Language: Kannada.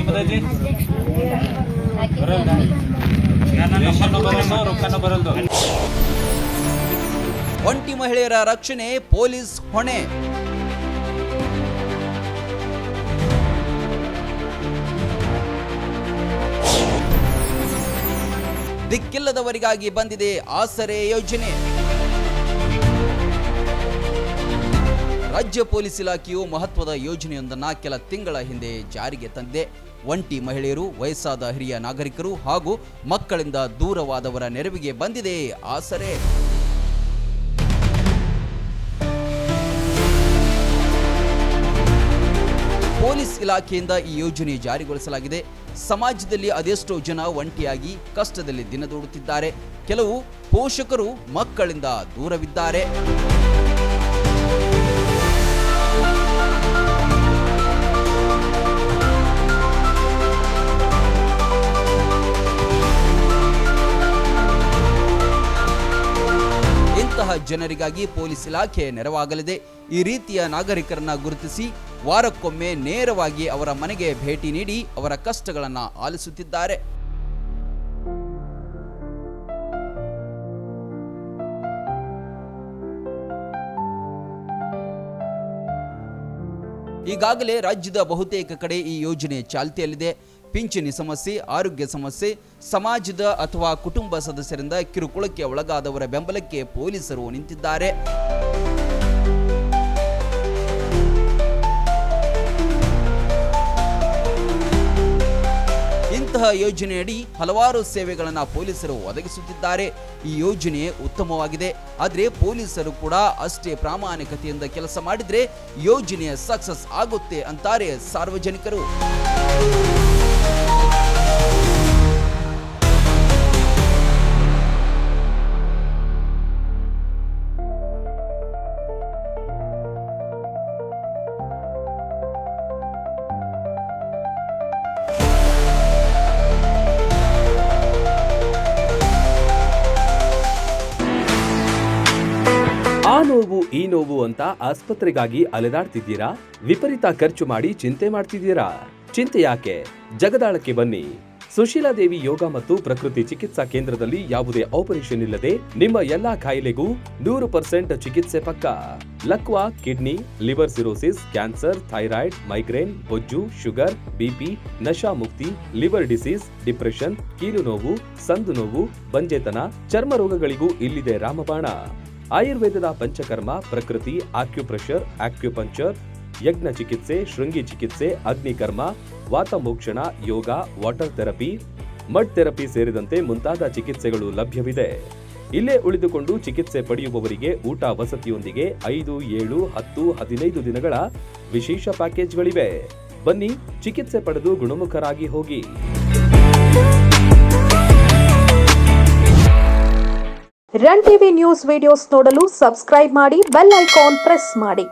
ಎಂಬುದೈತಿ ಬರಲ್ದ ರೊಕ್ಕನೂ ಬರಲ್ದು. ಒಂಟಿ ಮಹಿಳೆಯರ ರಕ್ಷಣೆ ಪೊಲೀಸ್ ಹೊಣೆ. ದಿಕ್ಕಿಲ್ಲದವರಿಗಾಗಿ ಬಂದಿದೆ ಆಸರೆ ಯೋಜನೆ. ರಾಜ್ಯ ಪೊಲೀಸ್ ಇಲಾಖೆಯು ಮಹತ್ವದ ಯೋಜನೆಯೊಂದನ್ನು ಕೆಲ ತಿಂಗಳ ಹಿಂದೆ ಜಾರಿಗೆ ತಂದಿದೆ. ಒಂಟಿ ಮಹಿಳೆಯರು, ವಯಸ್ಸಾದ ಹಿರಿಯ ನಾಗರಿಕರು ಹಾಗೂ ಮಕ್ಕಳಿಂದ ದೂರವಾದವರ ನೆರವಿಗೆ ಬಂದಿದೆ ಆಸರೆ. ಪೊಲೀಸ್ ಇಲಾಖೆಯಿಂದ ಈ ಯೋಜನೆ ಜಾರಿಗೊಳಿಸಲಾಗಿದೆ. ಸಮಾಜದಲ್ಲಿ ಅದೆಷ್ಟೋ ಜನ ಒಂಟಿಯಾಗಿ ಕಷ್ಟದಲ್ಲಿ ದಿನದೂಡುತ್ತಿದ್ದಾರೆ. ಕೆಲವು ಪೋಷಕರು ಮಕ್ಕಳಿಂದ ದೂರವಿದ್ದಾರೆ. ಇಂತಹ ಜನರಿಗಾಗಿ ಪೊಲೀಸ್ ಇಲಾಖೆ ನೆರವಾಗಲಿದೆ. ಈ ರೀತಿಯ ನಾಗರಿಕರನ್ನ ಗುರುತಿಸಿ ವಾರಕ್ಕೊಮ್ಮೆ ನೇರವಾಗಿ ಅವರ ಮನೆಗೆ ಭೇಟಿ ನೀಡಿ ಅವರ ಕಷ್ಟಗಳನ್ನು ಆಲಿಸುತ್ತಿದ್ದಾರೆ. ಈಗಾಗಲೇ ರಾಜ್ಯದ ಬಹುತೇಕ ಕಡೆ ಈ ಯೋಜನೆ ಚಾಲ್ತಿಯಲ್ಲಿದೆ. ಪಿಂಚಣಿ ಸಮಸ್ಯೆ, ಆರೋಗ್ಯ ಸಮಸ್ಯೆ, ಸಮಾಜದ ಅಥವಾ ಕುಟುಂಬ ಸದಸ್ಯರಿಂದ ಕಿರುಕುಳಕ್ಕೆ ಒಳಗಾದವರ ಬೆಂಬಲಕ್ಕೆ ಪೊಲೀಸರು ನಿಂತಿದ್ದಾರೆ. ಇಂತಹ ಯೋಜನೆಯಡಿ ಹಲವಾರು ಸೇವೆಗಳನ್ನು ಪೊಲೀಸರು ಒದಗಿಸುತ್ತಿದ್ದಾರೆ. ಈ ಯೋಜನೆ ಉತ್ತಮವಾಗಿದೆ. ಆದರೆ ಪೊಲೀಸರು ಕೂಡ ಅಷ್ಟೇ ಪ್ರಾಮಾಣಿಕತೆಯಿಂದ ಕೆಲಸ ಮಾಡಿದ್ರೆ ಯೋಜನೆ ಸಕ್ಸಸ್ ಆಗುತ್ತೆ ಅಂತಾರೆ ಸಾರ್ವಜನಿಕರು. ಆ ನೋವು ಈ ನೋವು ಅಂತ ಆಸ್ಪತ್ರೆಗಾಗಿ ಅಲೆದಾಡ್ತಿದ್ದೀರಾ? ವಿಪರೀತ ಖರ್ಚು ಮಾಡಿ ಚಿಂತೆ ಮಾಡ್ತಿದ್ದೀರಾ? ಚಿಂತೆ ಯಾಕೆ? ಜಗದಾಳಕ್ಕೆ ಬನ್ನಿ. ಸುಶೀಲಾದೇವಿ ಯೋಗ ಮತ್ತು ಪ್ರಕೃತಿ ಚಿಕಿತ್ಸಾ ಕೇಂದ್ರದಲ್ಲಿ ಯಾವುದೇ ಆಪರೇಷನ್ ಇಲ್ಲದೆ ನಿಮ್ಮ ಎಲ್ಲಾ ಕಾಯಿಲೆಗೂ 100% ಚಿಕಿತ್ಸೆ ಪಕ್ಕ. ಲಕ್ವಾ, kidney, liver cirrhosis, cancer, thyroid, migraine, ಬೊಜ್ಜು, ಶುಗರ್, ಬಿಪಿ, ನಶಾ ಮುಕ್ತಿ, ಲಿವರ್ ಡಿಸೀಸ್, ಡಿಪ್ರೆಷನ್, ಕೀಲು ನೋವು, ಸಂದು ನೋವು, ಬಂಜೆತನ, ಚರ್ಮ ರೋಗಗಳಿಗೂ ಇಲ್ಲಿದೆ ರಾಮಬಾಣ. ಆಯುರ್ವೇದದ ಪಂಚಕರ್ಮ, ಪ್ರಕೃತಿ, ಆಕ್ಯುಪ್ರೆಷರ್, ಆಕ್ಯುಪಂಕ್ಚರ್, ಯಜ್ಞ ಚಿಕಿತ್ಸೆ, ಶೃಂಗಿ ಚಿಕಿತ್ಸೆ, ಅಗ್ನಿಕರ್ಮ, ವಾತಮೋಕ್ಷಣ, ಯೋಗ, ವಾಟರ್ ಥೆರಪಿ, ಮಡ್ ಥೆರಪಿ ಸೇರಿದಂತೆ ಮುಂತಾದ ಚಿಕಿತ್ಸೆಗಳು ಲಭ್ಯವಿದೆ. ಇಲ್ಲೇ ಉಳಿದುಕೊಂಡು ಚಿಕಿತ್ಸೆ ಪಡೆಯುವವರಿಗೆ ಊಟ ವಸತಿಯೊಂದಿಗೆ 5, 7, 10, 15 ದಿನಗಳ ವಿಶೇಷ ಪ್ಯಾಕೇಜ್ಗಳಿವೆ. ಬನ್ನಿ, ಚಿಕಿತ್ಸೆ ಪಡೆದು ಗುಣಮುಖರಾಗಿ ಹೋಗಿ. ರನ್ ಟಿವಿ ನ್ಯೂಸ್ ವಿಡಿಯೋಸ್ ನೋಡಲು ಸಬ್ಸ್ಕ್ರೈಬ್ ಮಾಡಿ, ಬೆಲ್ ಐಕಾನ್ ಪ್ರೆಸ್ ಮಾಡಿ.